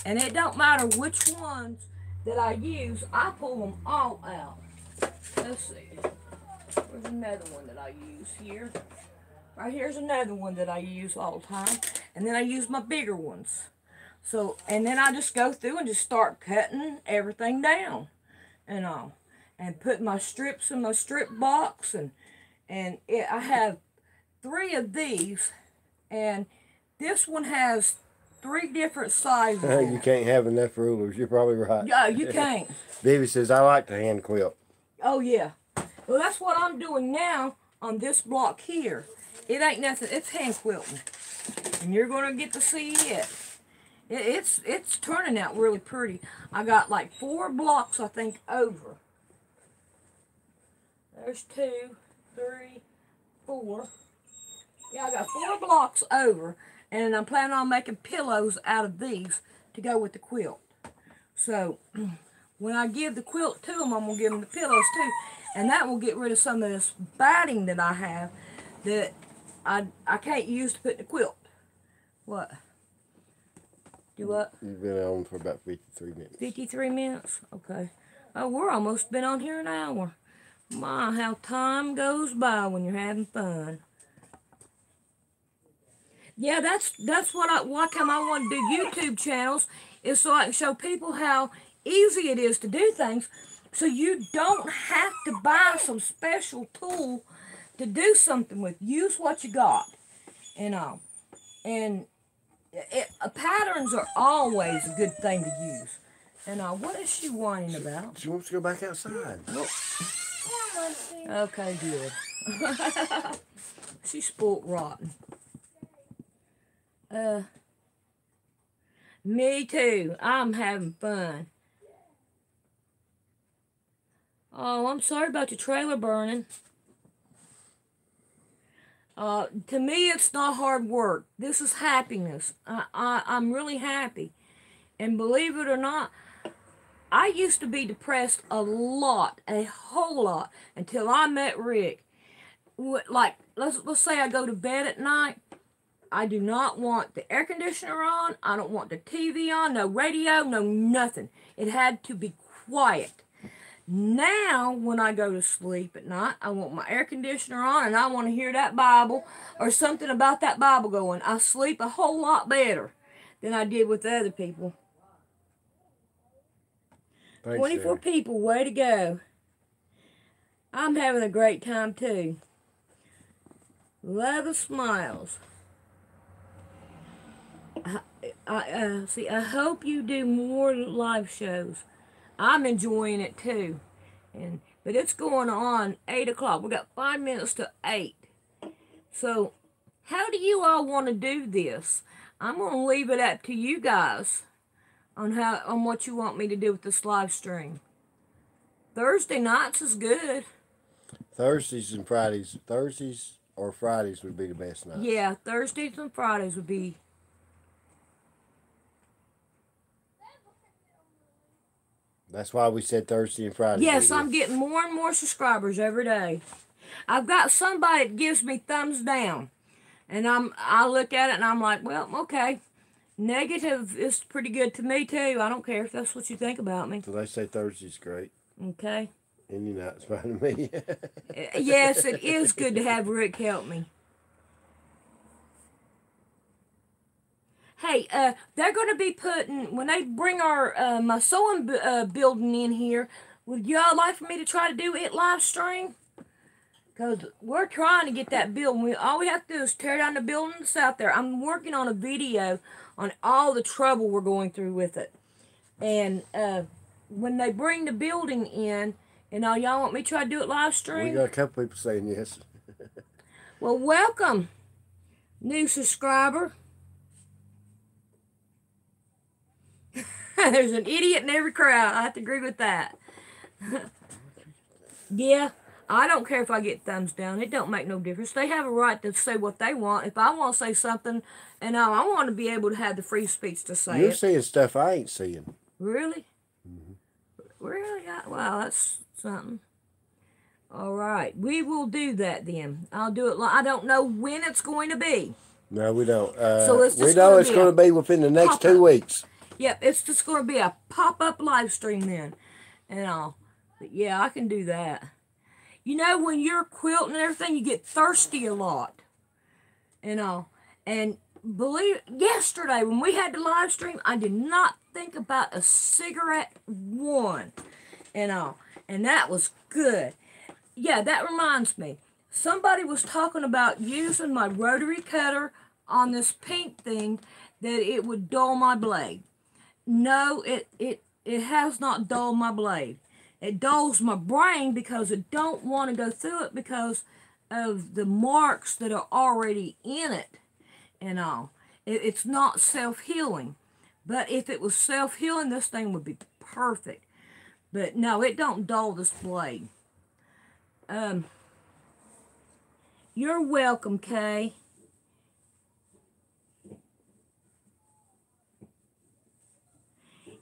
And it don't matter which ones that I use, I pull them all out. Let's see. There's another one that I use here. Right here's another one that I use all the time. And then I use my bigger ones. So, and then I just go through and just start cutting everything down. And put my strips in my strip box. I have 3 of these. And this one has 3 different sizes. You can't have enough rulers. You're probably right. Yeah, you can't. Vivi says, I like to hand quilt. Oh, yeah. Well, that's what I'm doing now on this block here. It ain't nothing. It's hand quilting. And you're going to get to see it. It's turning out really pretty. I got like 4 blocks, I think, over. There's 2, 3, 4. Yeah, I got 4 blocks over. And I'm planning on making pillows out of these to go with the quilt. So, when I give the quilt to them, I'm going to give them the pillows too. And that will get rid of some of this batting that I have that I can't use to put in the quilt. What? Do what? You've been on for about 53 minutes. 53 minutes? Okay. Oh, we're almost been on here an hour. My, how time goes by when you're having fun. Yeah, that's why come I want to do YouTube channels, is so I can show people how easy it is to do things, so you don't have to buy some special tool to do something with. Use what you got, and patterns are always a good thing to use. And what is she whining about? She wants to go back outside. Okay, good. She's spoiled rotten. Me too. I'm having fun. Oh, I'm sorry about your trailer burning. To me, it's not hard work. This is happiness. I'm really happy. And believe it or not, I used to be depressed a lot, a whole lot, until I met Rick. Like, let's say I go to bed at night, I do not want the air conditioner on. I don't want the TV on, no radio, no nothing. It had to be quiet. Now, when I go to sleep at night, I want my air conditioner on and I want to hear that Bible or something about that Bible going. I sleep a whole lot better than I did with the other people. Thanks, 24 Sarah. people, way to go. I'm having a great time too. Love of smiles. I hope you do more live shows. I'm enjoying it too, but it's going on 8 o'clock. We got 5 minutes to 8. So, how do you all want to do this? I'm gonna leave it up to you guys on what you want me to do with this live stream. Thursday nights is good. Thursdays and Fridays. Thursdays or Fridays would be the best night. Yeah, Thursdays and Fridays would be. That's why we said Thursday and Friday. Yes, baby. I'm getting more and more subscribers every day. I've got somebody that gives me thumbs down, and I look at it and I'm like, well, okay. Negative is pretty good to me too. I don't care if that's what you think about me. So they say Thursday's great. Okay. Any night's fine to me. Yes, it is good to have Rick help me. Hey, they're going to be putting, when they bring our my sewing building in here, would y'all like for me to try to do it live stream? Because we're trying to get that building. All we have to do is tear down the building that's out there. I'm working on a video on all the trouble we're going through with it. And when they bring the building in, and all y'all want me to try to do it live We stream? got a couple people saying yes. Well, welcome, new subscriber. There's an idiot in every crowd. I have to agree with that. Yeah, I don't care if I get thumbs down. It don't make no difference. They have a right to say what they want. If I want to say something, and I want to be able to have the free speech to say You're it. seeing stuff I ain't seeing. Really? Really? Wow, that's something. All right, we will do that then. I'll do it. I don't know when it's going to be. No, we don't. So it's we just know gonna it's be going a to be within the next pop-up. 2 weeks. Yep, it's just going to be a pop-up live stream then. And all. But yeah, I can do that. You know, when you're quilting and everything, you get thirsty a lot. And all. And yesterday when we had the live stream, I did not think about a cigarette one. And all. And that was good. Yeah, that reminds me. Somebody was talking about using my rotary cutter on this pink thing, that it would dull my blade. No, it has not dulled my blade. It dulls my brain because I don't want to go through it because of the marks that are already in it and all. It's not self-healing. But if it was self-healing, this thing would be perfect. But no, it don't dull this blade. You're welcome, Kay.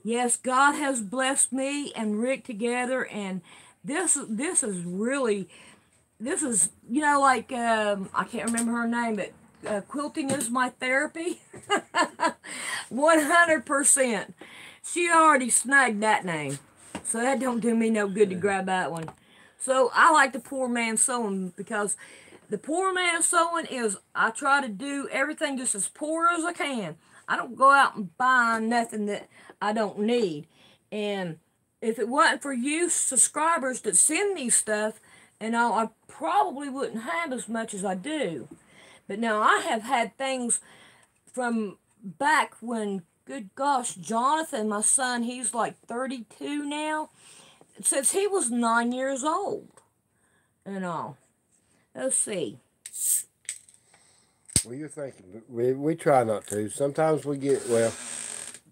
Yes, God has blessed me and Rick together, and this is really, you know, like, I can't remember her name, but quilting is my therapy. 100%. She already snagged that name, so that don't do me no good to grab that one. So I like the poor man sewing, because the poor man sewing is, I try to do everything just as poor as I can. I don't go out and buy nothing that I don't need. And if it wasn't for you subscribers that send me stuff, and I probably wouldn't have as much as I do. But now I have had things from back when, good gosh, Jonathan, my son, he's like 32 now, since he was 9 years old. And all. Let's see. Well, you're thinking. We try not to. Sometimes we get, well,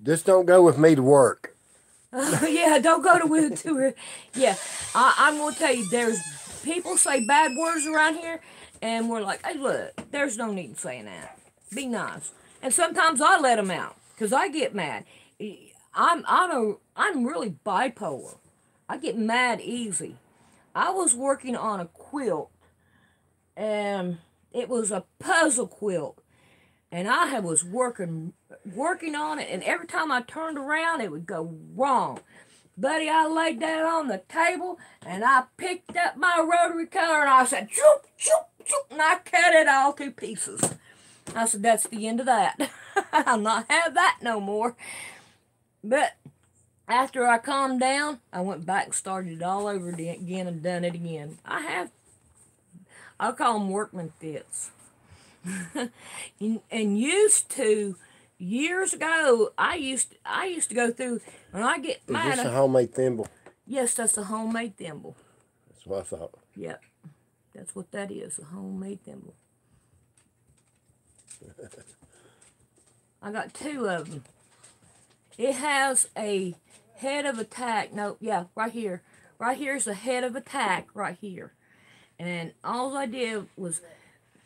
just don't go with me to work. Yeah, don't go to her. Yeah, I'm going to tell you, there's people say bad words around here, and we're like, hey, look, there's no need in saying that. Be nice. And sometimes I let them out, because I get mad. I'm really bipolar. I get mad easy. I was working on a quilt, and it was a puzzle quilt. And I was working on it, and every time I turned around, it would go wrong. Buddy, I laid that on the table, and I picked up my rotary cutter, and I said, choop, choop, choop, and I cut it all to pieces. I said, that's the end of that. I'll not have that no more. But after I calmed down, I went back and started it all over again and done it again. I'll call them workman fits. And years ago, I used to go through, when I get mad. Is this a homemade thimble? Yes, that's a homemade thimble. That's what I thought. Yep, that's what that is, a homemade thimble. I got 2 of them. It has a head of attack. No, yeah, right here. Right here's the head of attack right here. And all I did was,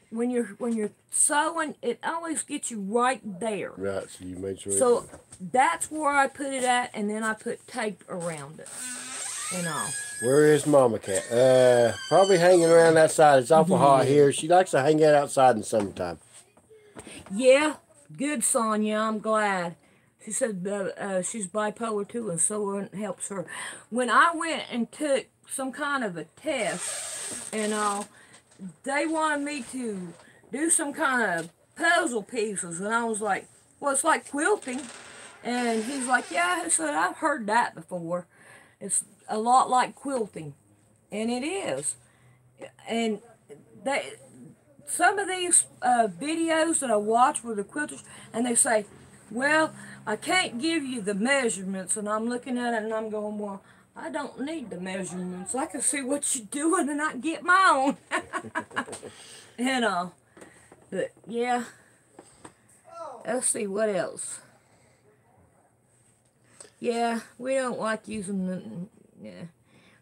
when you're sewing, it always gets you right there. Right, so you made sure. So that's where I put it at, and then I put tape around it and all. Where is Mama Cat? Probably hanging around that side. It's awful hot here. She likes to hang out outside in the summertime. Yeah, good, Sonia. I'm glad. She said she's bipolar too, and so it helps her. When I went and took some kind of a test and all, they wanted me to do some kind of puzzle pieces, and I was like, well, it's like quilting. And he's like, yeah, he said, I've heard that before. It's a lot like quilting. And it is. And some of these videos that I watch with the quilters, and they say, well, I can't give you the measurements. And I'm looking at it and I'm going, well, I don't need the measurements. I can see what you're doing and I can get my own. And but yeah. Let's see what else. Yeah, we don't like using the. Yeah,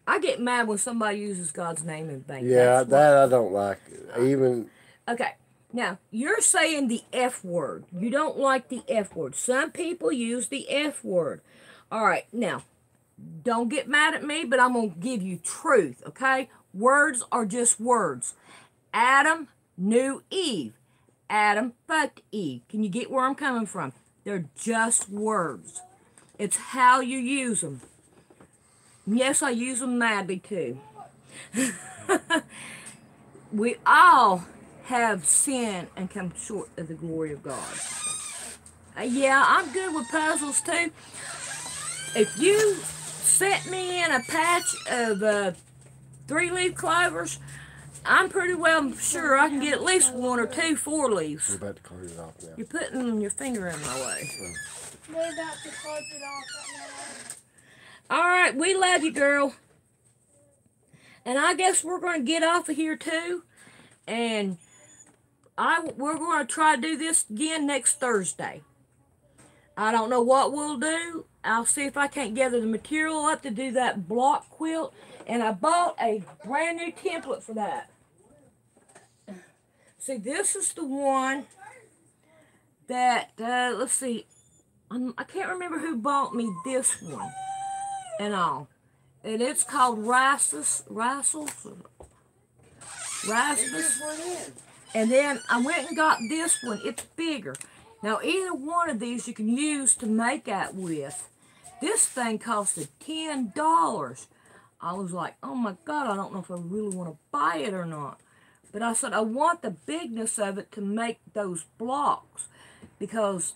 I get mad when somebody uses God's name in vain. Yeah, that I don't like. Even. Okay, now you're saying the F word. You don't like the F word. Some people use the F word. All right, now. Don't get mad at me, but I'm going to give you truth, okay? Words are just words. Adam knew Eve. Adam fucked Eve. Can you get where I'm coming from? They're just words. It's how you use them. Yes, I use them madly too. We all have sinned and come short of the glory of God. Yeah, I'm good with puzzles too. If you set me in a patch of 3-leaf clovers, I'm pretty well sure I can get at least 1 or 2 4-leaves. We're about to close it off now. You're putting your finger in my way. We're about to close it off right now. All right, we love you, girl. And I guess we're going to get off of here too. And we're going to try to do this again next Thursday. I don't know what we'll do. I'll see if I can't gather the material up to do that block quilt. And I bought a brand new template for that. See, this is the one that, let's see. I can't remember who bought me this one and all. And it's called Rasmus. And then I went and got this one. It's bigger. Now, either one of these you can use to make that with. This thing costed $10. I was like, oh my God, I don't know if I really want to buy it or not. But I said, I want the bigness of it to make those blocks. Because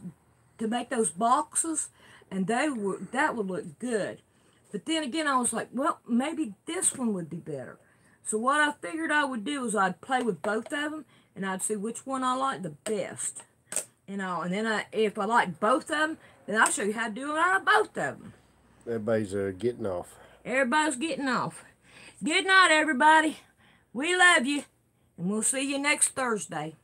to make those boxes, and that would look good. But then again, I was like, well, maybe this one would be better. So what I figured I would do is I'd play with both of them, and I'd see which one I like the best. You know, and then if I like both of them, then I'll show you how to do it out of both of them. Everybody's getting off. Everybody's getting off. Good night, everybody. We love you, and we'll see you next Thursday.